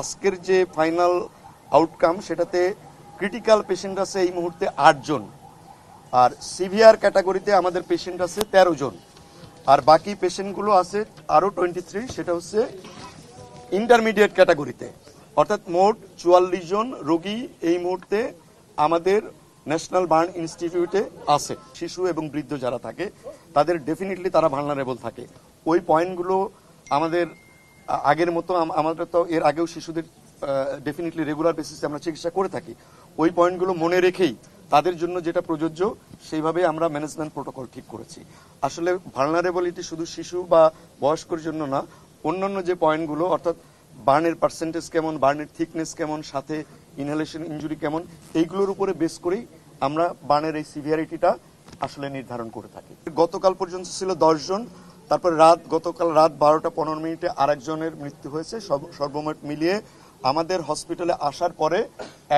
আজকের যে final outcome সেটাতে ক্রিটিক্যাল পেশেন্ট আছে এই মুহূর্তে 8 জন, আর সিভিয়ার ক্যাটাগরিতে আমাদের পেশেন্ট আছে 13 জন, আর বাকি পেশেন্টগুলো আছে আরও 23, সেটা হচ্ছে ইন্টারমিডিয়েট ক্যাটাগরিতে। অর্থাৎ মোট 44 জন রোগী এই মুহূর্তে আমাদের ন্যাশনাল বার্ন ইনস্টিটিউটে আছে। শিশু এবং বৃদ্ধ যারা থাকে তাদের ডেফিনেটলি তারা ভালনারেবল থাকে। ওই পয়েন্টগুলো আমাদের আগের মতো, আমাদের তো এর আগেও শিশুদের ডেফিনেটলি রেগুলার বেসিসে আমরা চিকিৎসা করে থাকি। ওই পয়েন্টগুলো মনে রেখেই তাদের জন্য যেটা প্রযোজ্য সেইভাবে আমরা ম্যানেজমেন্ট প্রোটোকল ঠিক করেছি। আসলে ভালনারেবিলিটি শুধু শিশু বা বয়স্কর জন্য না, অন্যান্য যে পয়েন্টগুলো অর্থাৎ বার্নের পার্সেন্টেজ কেমন, বার্নের থিকনেস কেমন, সাথে ইনহেলেশন ইনজুরি কেমন, এইগুলোর উপরে বেস করেই আমরা বার্নের এই সিভিয়ারিটিটা আসলে নির্ধারণ করে থাকি। গতকাল পর্যন্ত ছিল 10 জন, তারপর গতকাল রাত 12টা 15 মিনিটে আরেকজনের মৃত্যু হয়েছে। সর্বমোট মিলিয়ে আমাদের হসপিটালে আসার পরে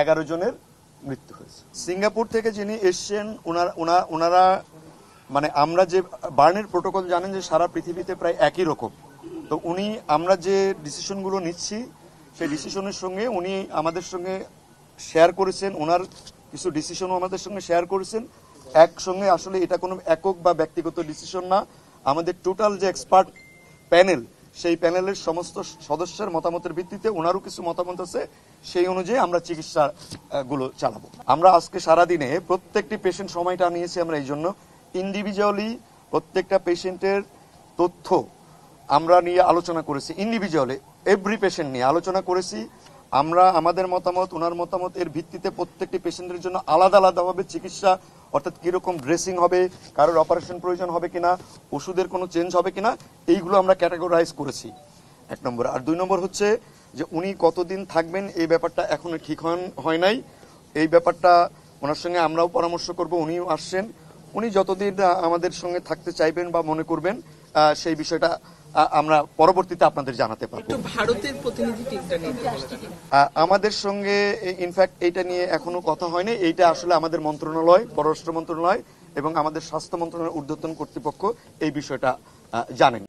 11 জনের মৃত্যু হয়েছে। সিঙ্গাপুর থেকে যিনি এসছেন ওনারা মানে আমরা যে বার্নের প্রোটোকল জানেন যে সারা পৃথিবীতে প্রায় একই রকম। তো আমরা যে ডিসিশনগুলো নিচ্ছি সেই ডিসিশনের সঙ্গে উনি আমাদের সঙ্গে শেয়ার করেছেন, ওনার কিছু ডিসিশনও আমাদের সঙ্গে শেয়ার করেছেন। একসঙ্গে আসলে এটা কোনো একক বা ব্যক্তিগত ডিসিশন না, আমাদের টোটাল যে এক্সপার্ট প্যানেল সেই প্যানেলের সমস্ত সদস্যের মতামতের ভিত্তিতে ওনারও কিছু মতামত আছে, সেই অনুযায়ী আমরা চিকিৎসাগুলো চালাবো। আমরা আজকে সারাদিনে প্রত্যেকটি পেশেন্ট সময়টা নিয়েছি আমরা এই জন্য ইন্ডিভিজুয়ালি প্রত্যেকটা পেশেন্টের তথ্য আমরা নিয়ে আলোচনা করেছি, ইন্ডিভিজুয়ালি এভরি পেশেন্ট নিয়ে আলোচনা করেছি। আমরা আমাদের মতামত, ওনার মতামত এর ভিত্তিতে প্রত্যেকটি পেশেন্টের জন্য আলাদা আলাদাভাবে চিকিৎসা, অর্থাৎ কীরকম ড্রেসিং হবে, কারোর অপারেশন প্রয়োজন হবে কিনা, ওষুধের কোনো চেঞ্জ হবে কিনা, এইগুলো আমরা ক্যাটাগরাইজ করেছি 1 নম্বর। আর 2 নম্বর হচ্ছে যে উনি কতদিন থাকবেন এই ব্যাপারটা এখনো ঠিক হয় নাই। এই ব্যাপারটা ওনার সঙ্গে আমরাও পরামর্শ করব, উনিও আসছেন। উনি যতদিন আমাদের সঙ্গে থাকতে চাইবেন বা মনে করবেন সেই বিষয়টা আমরা পরবর্তীতে আপনাদের জানাতে পারবো। ভারতের প্রতিনিধি টিমটা নিয়ে আমাদের সঙ্গে ইনফ্যাক্ট এইটা নিয়ে এখনো কথা হয়নি। এইটা আসলে আমাদের মন্ত্রণালয়, পররাষ্ট্র মন্ত্রণালয় এবং আমাদের স্বাস্থ্য মন্ত্রণালয়ের ঊর্ধ্বতন কর্তৃপক্ষ এই বিষয়টা জানেন।